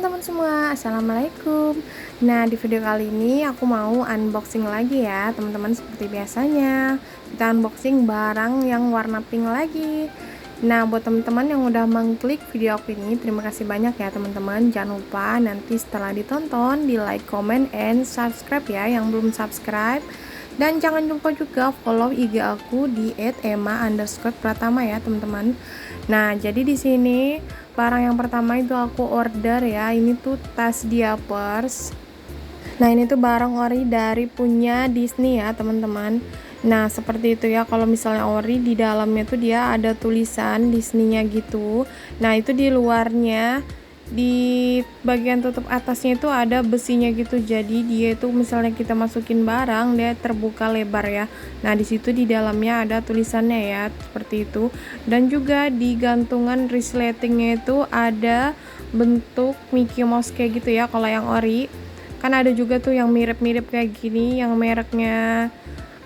teman-teman semua, Assalamualaikum. Nah, di video kali ini aku mau unboxing lagi ya teman-teman. Seperti biasanya kita unboxing barang yang warna pink lagi. Nah, buat teman-teman yang udah mengklik video aku ini, terima kasih banyak ya teman-teman. Jangan lupa nanti setelah ditonton di like, comment, and subscribe ya yang belum subscribe. Dan jangan lupa juga follow IG aku di @ema_pratama ya teman-teman. Nah, jadi di sini barang yang pertama itu aku order ya. Ini tuh tas diapers. Nah, ini tuh barang ori dari punya Disney ya teman-teman. Nah, seperti itu ya. Kalau misalnya ori, di dalamnya tuh dia ada tulisan Disney-nya gitu. Nah, itu di luarnya, di bagian tutup atasnya itu ada besinya gitu. Jadi dia itu misalnya kita masukin barang, dia terbuka lebar ya. Nah, di situ di dalamnya ada tulisannya ya, seperti itu. Dan juga di gantungan resletingnya itu ada bentuk Mickey Mouse kayak gitu ya. Kalau yang ori kan ada juga tuh yang mirip-mirip kayak gini, yang mereknya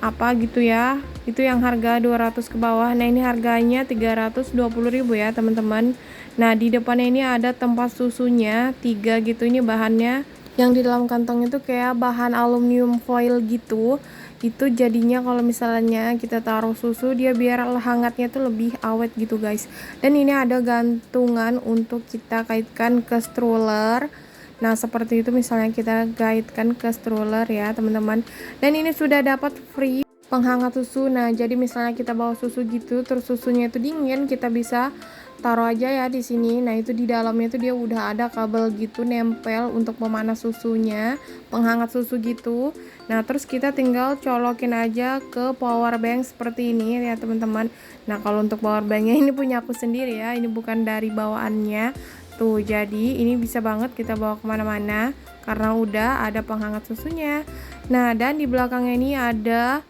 apa gitu ya, itu yang harga 200 ke bawah. Nah, ini harganya 320.000 ya teman-teman. Nah, di depannya ini ada tempat susunya 3 gitu. Ini bahannya yang di dalam kantong itu kayak bahan aluminium foil gitu. Itu jadinya kalau misalnya kita taruh susu, dia biar hangatnya tuh lebih awet gitu guys. Dan ini ada gantungan untuk kita kaitkan ke stroller. Nah, seperti itu misalnya kita kaitkan ke stroller ya teman-teman. Dan ini sudah dapat free penghangat susu. Nah, jadi misalnya kita bawa susu gitu, terus susunya itu dingin, kita bisa taruh aja ya di sini. Nah, itu di dalamnya itu dia udah ada kabel gitu nempel untuk memanas susunya, penghangat susu gitu. Nah, terus kita tinggal colokin aja ke power bank seperti ini ya teman-teman. Nah, kalau untuk power banknya ini punya aku sendiri ya, ini bukan dari bawaannya. Tuh, jadi ini bisa banget kita bawa kemana-mana karena udah ada penghangat susunya. Nah, dan di belakangnya ini ada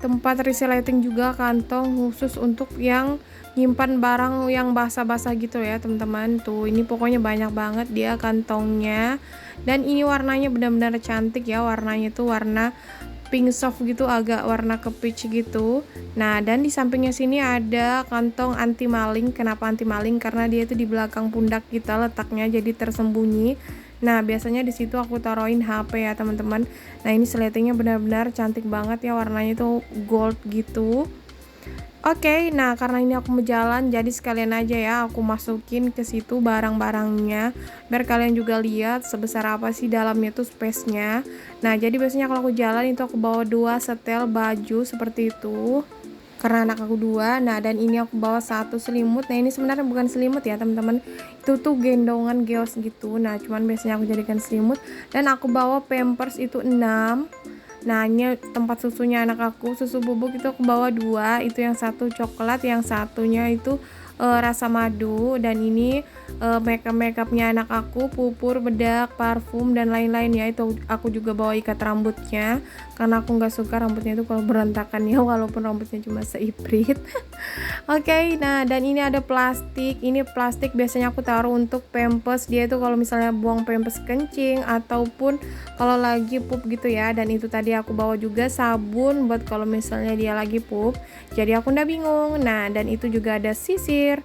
tempat resleting juga, kantong khusus untuk yang nyimpan barang yang basah-basah gitu ya teman-teman. Tuh, ini pokoknya banyak banget dia kantongnya. Dan ini warnanya benar-benar cantik ya, warnanya tuh warna pink soft gitu, agak warna ke peach gitu. Nah, dan di sampingnya sini ada kantong anti maling. Kenapa anti maling? Karena dia itu di belakang pundak kita letaknya, jadi tersembunyi. Nah, biasanya di situ aku taruhin HP ya teman-teman. Nah, ini sletingnya benar-benar cantik banget ya, warnanya itu gold gitu. Oke, nah karena ini aku mau jalan, jadi sekalian aja ya aku masukin ke situ barang-barangnya, biar kalian juga lihat sebesar apa sih dalamnya tuh space-nya. Nah, jadi biasanya kalau aku jalan itu aku bawa 2 setel baju seperti itu, karena anak aku 2. Nah, dan ini aku bawa 1 selimut. Nah, ini sebenarnya bukan selimut ya teman-teman, itu tuh gendongan geos gitu. Nah, cuman biasanya aku jadikan selimut. Dan aku bawa pampers itu 6. Nah, ini tempat susunya anak aku, susu bubuk itu aku bawa 2. Itu yang satu coklat, yang satunya itu rasa madu. Dan ini makeupnya anak aku, pupur, bedak, parfum, dan lain-lain ya. Itu aku juga bawa ikat rambutnya karena aku nggak suka rambutnya itu kalau berantakan ya, walaupun rambutnya cuma seiprit. Oke, nah dan ini ada plastik. Ini plastik biasanya aku taruh untuk pampers. Dia itu kalau misalnya buang pampers kencing ataupun kalau lagi pup gitu ya. Dan itu tadi aku bawa juga sabun buat kalau misalnya dia lagi pup. Jadi aku ndak bingung. Nah, dan itu juga ada sisir,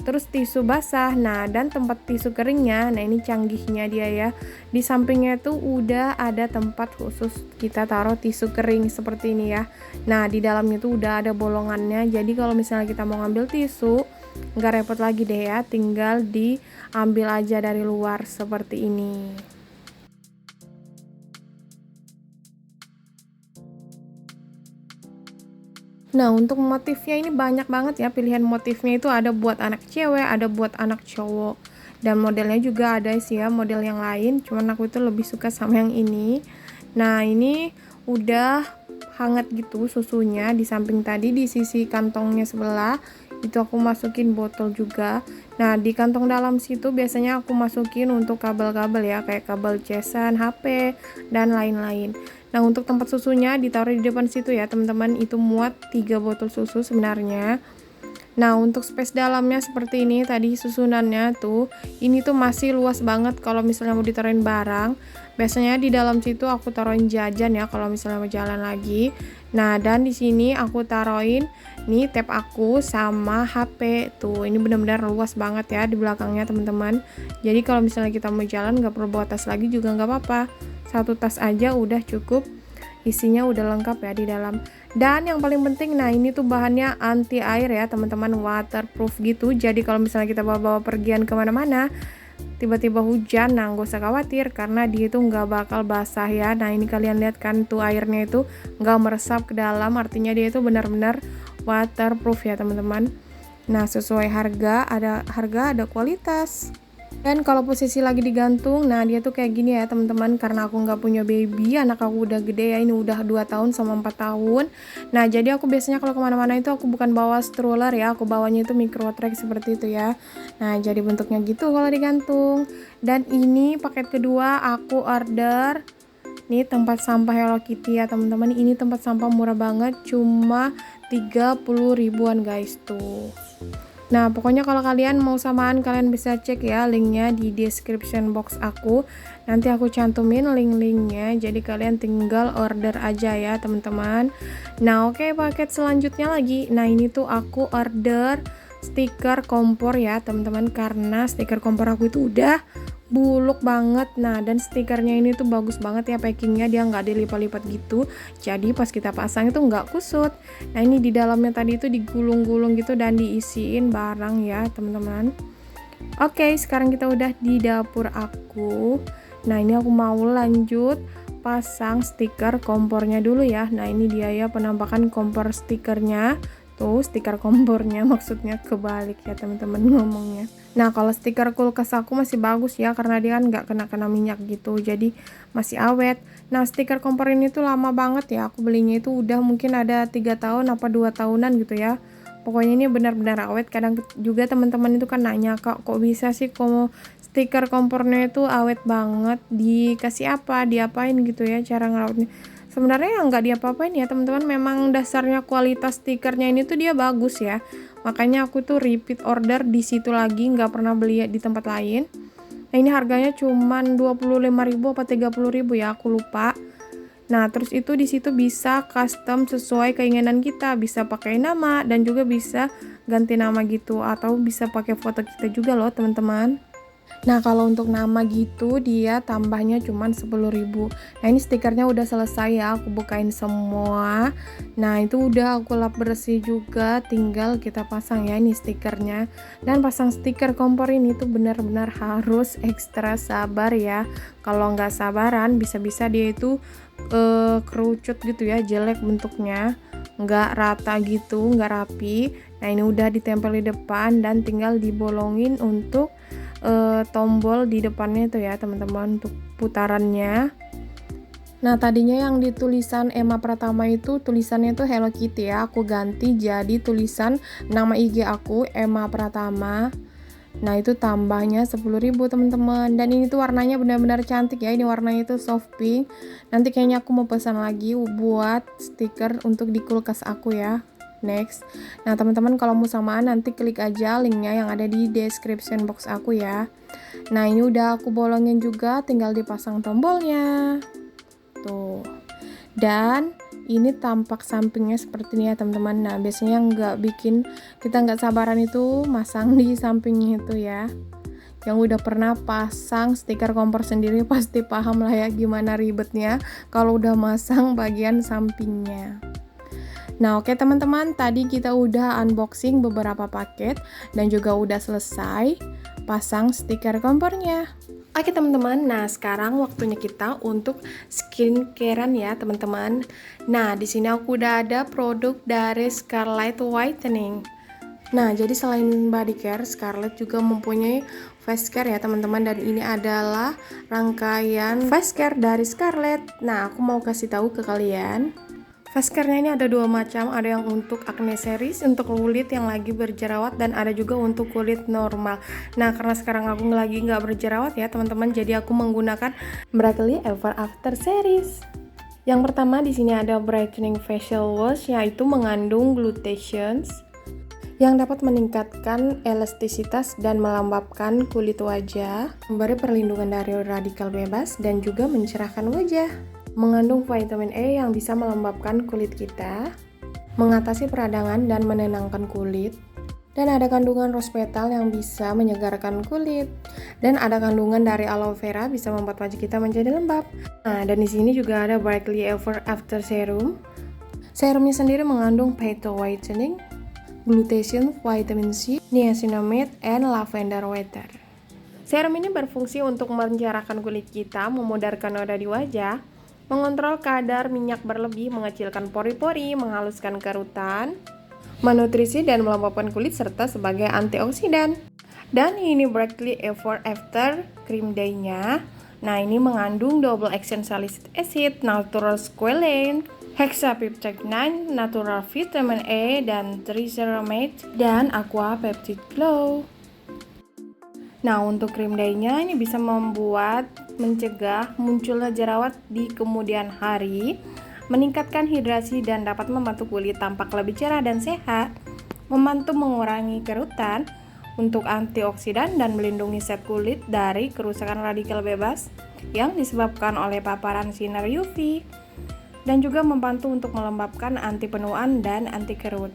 terus tisu basah, nah dan tempat tisu keringnya. Nah, ini canggihnya dia ya, di sampingnya tuh udah ada tempat khusus kita taruh tisu kering seperti ini ya. Nah, di dalamnya tuh udah ada bolongannya, jadi kalau misalnya kita mau ngambil tisu nggak repot lagi deh ya, tinggal diambil aja dari luar seperti ini. Nah, untuk motifnya ini banyak banget ya, pilihan motifnya itu ada buat anak cewek, ada buat anak cowok. Dan modelnya juga ada sih ya, model yang lain, cuman aku itu lebih suka sama yang ini. Nah, ini udah hangat gitu susunya. Di samping tadi di sisi kantongnya sebelah itu aku masukin botol juga. Nah, di kantong dalam situ biasanya aku masukin untuk kabel-kabel ya, kayak kabel casan, HP, dan lain-lain. Nah, untuk tempat susunya ditaruh di depan situ ya teman-teman. Itu muat 3 botol susu sebenarnya. Nah, untuk space dalamnya seperti ini tadi susunannya tuh, ini tuh masih luas banget kalau misalnya mau ditaruhin barang. Biasanya di dalam situ aku taruhin jajan ya kalau misalnya mau jalan lagi. Nah, dan di sini aku taruhin nih tab aku sama HP tuh. Ini benar-benar luas banget ya di belakangnya teman-teman. Jadi kalau misalnya kita mau jalan nggak perlu bawa tas lagi juga nggak apa-apa. Satu tas aja udah cukup. Isinya udah lengkap ya di dalam. Dan yang paling penting, nah ini tuh bahannya anti air ya teman-teman, waterproof gitu. Jadi kalau misalnya kita bawa-bawa pergian kemana-mana, tiba-tiba hujan, nah nggak usah khawatir karena dia itu nggak bakal basah ya. Nah ini kalian lihat kan tuh airnya itu nggak meresap ke dalam, artinya dia itu benar-benar waterproof ya teman-teman. Nah sesuai harga ada kualitas. Dan kalau posisi lagi digantung, nah dia tuh kayak gini ya teman-teman, karena aku nggak punya baby, anak aku udah gede ya, ini udah 2 tahun sama 4 tahun. Nah jadi aku biasanya kalau kemana-mana itu aku bukan bawa stroller ya, aku bawanya itu micro track seperti itu ya. Nah jadi bentuknya gitu kalau digantung. Dan ini paket kedua aku order nih tempat sampah Hello Kitty ya teman-teman. Ini tempat sampah murah banget, cuma 30 ribuan guys tuh. Nah pokoknya kalau kalian mau samaan, kalian bisa cek ya linknya di description box aku. Nanti aku cantumin link-linknya, jadi kalian tinggal order aja ya teman-teman. Nah oke, paket selanjutnya lagi. Nah ini tuh aku order stiker kompor ya teman-teman, karena stiker kompor aku itu udah buluk banget. Nah dan stikernya ini tuh bagus banget ya packingnya, dia nggak dilipat-lipat gitu, jadi pas kita pasang itu nggak kusut. Nah ini di dalamnya tadi itu digulung-gulung gitu dan diisiin barang ya teman-teman. Oke, sekarang kita udah di dapur aku. Nah ini aku mau lanjut pasang stiker kompornya dulu ya. Nah ini dia ya penampakan kompor stikernya. Tuh stiker kompornya, maksudnya kebalik ya teman-teman ngomongnya. Nah kalau stiker kulkas aku masih bagus ya, karena dia kan nggak kena minyak gitu, jadi masih awet. Nah stiker kompor ini tuh lama banget ya, aku belinya itu udah mungkin ada 3 tahun apa 2 tahunan gitu ya. Pokoknya ini benar-benar awet. Kadang juga teman-teman itu kan nanya, kok bisa sih kok stiker kompornya itu awet banget, dikasih apa, diapain gitu ya cara ngerawatnya. Sebenarnya nggak diapa-apain ya teman-teman, memang dasarnya kualitas stikernya ini tuh dia bagus ya. Makanya aku tuh repeat order di situ lagi, nggak pernah beli di tempat lain. Nah ini harganya cuman 25.000 apa 30.000 ya, aku lupa. Nah terus itu di situ bisa custom sesuai keinginan kita, bisa pakai nama dan juga bisa ganti nama gitu, atau bisa pakai foto kita juga loh teman-teman. Nah kalau untuk nama gitu dia tambahnya cuman 10.000. Nah ini stikernya udah selesai ya, aku bukain semua. Nah itu udah aku lap bersih juga, tinggal kita pasang ya ini stikernya. Dan pasang stiker kompor ini tuh benar-benar harus ekstra sabar ya. Kalau nggak sabaran bisa-bisa dia itu kerucut gitu ya, jelek bentuknya, nggak rata gitu, nggak rapi. Nah ini udah ditempel di depan dan tinggal dibolongin untuk tombol di depannya itu ya teman-teman untuk putarannya. Nah tadinya yang di tulisan Emma Pratama itu tulisannya itu Hello Kitty ya, aku ganti jadi tulisan nama IG aku Emma Pratama. Nah itu tambahnya 10.000 teman-teman. Dan ini tuh warnanya benar-benar cantik ya, ini warnanya itu soft pink. Nanti kayaknya aku mau pesan lagi buat stiker untuk di kulkas aku ya. Next. Nah teman-teman kalau mau samaan nanti klik aja linknya yang ada di description box aku ya. Nah ini udah aku bolongin juga, tinggal dipasang tombolnya tuh. Dan ini tampak sampingnya seperti ini ya teman-teman. Nah biasanya nggak bikin kita nggak sabaran itu masang di sampingnya itu ya. Yang udah pernah pasang stiker kompor sendiri pasti paham lah ya gimana ribetnya kalau udah masang bagian sampingnya. Nah oke teman-teman, tadi kita udah unboxing beberapa paket dan juga udah selesai pasang stiker kompornya. Oke teman-teman, nah sekarang waktunya kita untuk skincarean ya teman-teman. Nah di sini aku udah ada produk dari Scarlett Whitening. Nah jadi selain body care, Scarlett juga mempunyai face care ya teman-teman, dan ini adalah rangkaian face care dari Scarlett. Nah aku mau kasih tahu ke kalian. Face care-nya ini ada 2 macam, ada yang untuk acne series, untuk kulit yang lagi berjerawat, dan ada juga untuk kulit normal. Nah karena sekarang aku lagi nggak berjerawat ya teman-teman, jadi aku menggunakan Brightly Ever After series. Yang pertama di sini ada brightening facial wash, yaitu mengandung glutathione. yang dapat meningkatkan elastisitas dan melembabkan kulit wajah, memberi perlindungan dari radikal bebas, dan juga mencerahkan wajah. Mengandung vitamin E yang bisa melembabkan kulit kita, mengatasi peradangan dan menenangkan kulit, dan ada kandungan rose petal yang bisa menyegarkan kulit, dan ada kandungan dari aloe vera bisa membuat wajah kita menjadi lembab. Nah, dan di sini juga ada Brightly Ever After Serum. Serumnya sendiri mengandung Phyto Whitening, Glutathione, Vitamin C, Niacinamide, and Lavender Water. Serum ini berfungsi untuk mencerahkan kulit kita, memudarkan noda di wajah, mengontrol kadar minyak berlebih, mengecilkan pori-pori, menghaluskan kerutan, menutrisi dan melembabkan kulit serta sebagai antioksidan. Dan ini Brightly Ever After Cream Day-nya. Nah, ini mengandung double action salicylic acid, natural squalane, hexapeptide 9, natural vitamin E, dan triceramide, dan aqua peptide glow. Nah, untuk krim day-nya ini bisa mencegah munculnya jerawat di kemudian hari, meningkatkan hidrasi dan dapat membantu kulit tampak lebih cerah dan sehat, membantu mengurangi kerutan, untuk antioksidan dan melindungi sel kulit dari kerusakan radikal bebas yang disebabkan oleh paparan sinar UV, dan juga membantu untuk melembabkan anti penuaan dan anti kerut.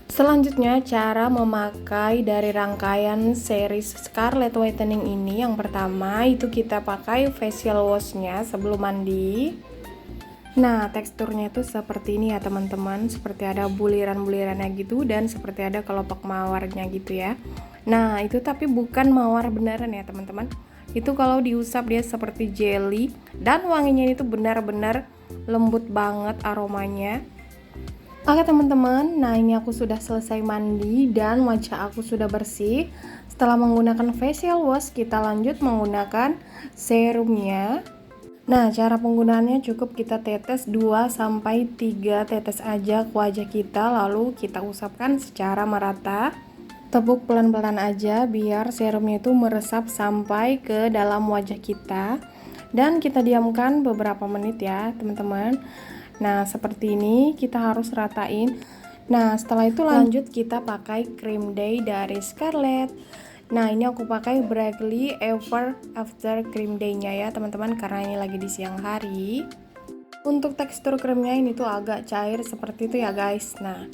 Selanjutnya, cara memakai dari rangkaian series Scarlett Whitening ini. Yang pertama itu kita pakai facial wash-nya sebelum mandi. Nah, teksturnya itu seperti ini ya teman-teman, seperti ada buliran-bulirannya gitu dan seperti ada kelopak mawarnya gitu ya. Nah, itu tapi bukan mawar beneran ya teman-teman. Itu kalau diusap dia seperti jelly dan wanginya itu benar-benar lembut banget aromanya. Oke teman-teman, nah ini aku sudah selesai mandi dan wajah aku sudah bersih. Setelah menggunakan facial wash, kita lanjut menggunakan serumnya. Nah, cara penggunaannya cukup kita tetes 2-3 tetes aja ke wajah kita, lalu kita usapkan secara merata. Tepuk pelan-pelan aja biar serumnya itu meresap sampai ke dalam wajah kita. Dan kita diamkan beberapa menit ya teman-teman. Nah, seperti ini kita harus ratain. Nah, setelah itu lanjut kita pakai cream day dari Scarlett. Nah, ini aku pakai Brightly Ever After Cream Day-nya ya teman-teman, karena ini lagi di siang hari. Untuk tekstur krimnya ini tuh agak cair seperti itu ya guys. Nah,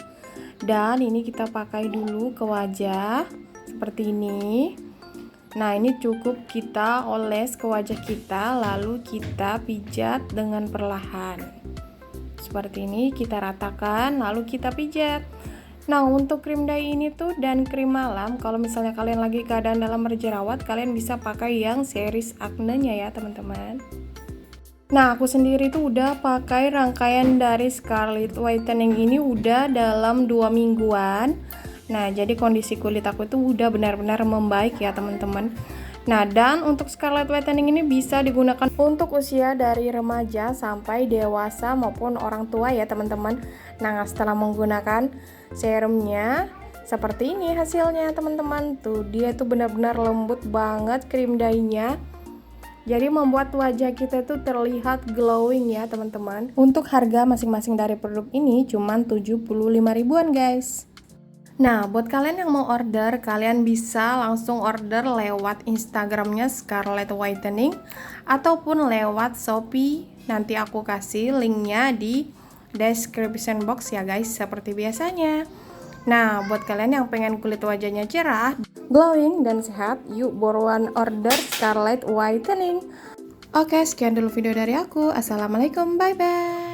dan ini kita pakai dulu ke wajah seperti ini. Nah, ini cukup kita oles ke wajah kita, lalu kita pijat dengan perlahan. Seperti ini kita ratakan lalu kita pijat. Nah, untuk krim day ini tuh dan krim malam, kalau misalnya kalian lagi keadaan dalam berjerawat, kalian bisa pakai yang series acne-nya ya teman-teman. Nah, aku sendiri tuh udah pakai rangkaian dari Scarlett Whitening ini udah dalam 2 mingguan. Nah, jadi kondisi kulit aku itu udah benar-benar membaik ya teman-teman. Nah, dan untuk Scarlett Whitening ini bisa digunakan untuk usia dari remaja sampai dewasa maupun orang tua ya teman-teman. Nah, setelah menggunakan serumnya seperti ini hasilnya teman-teman. Tuh, dia tuh benar-benar lembut banget krim day-nya. Jadi membuat wajah kita tuh terlihat glowing ya teman-teman. Untuk harga masing-masing dari produk ini cuman 75 ribuan guys. Nah, buat kalian yang mau order, kalian bisa langsung order lewat Instagramnya Scarlett Whitening ataupun lewat Shopee. Nanti aku kasih linknya di description box ya guys, seperti biasanya. Nah, buat kalian yang pengen kulit wajahnya cerah, glowing, dan sehat, yuk buruan order Scarlett Whitening. Oke, sekian dulu video dari aku. Assalamualaikum, bye-bye.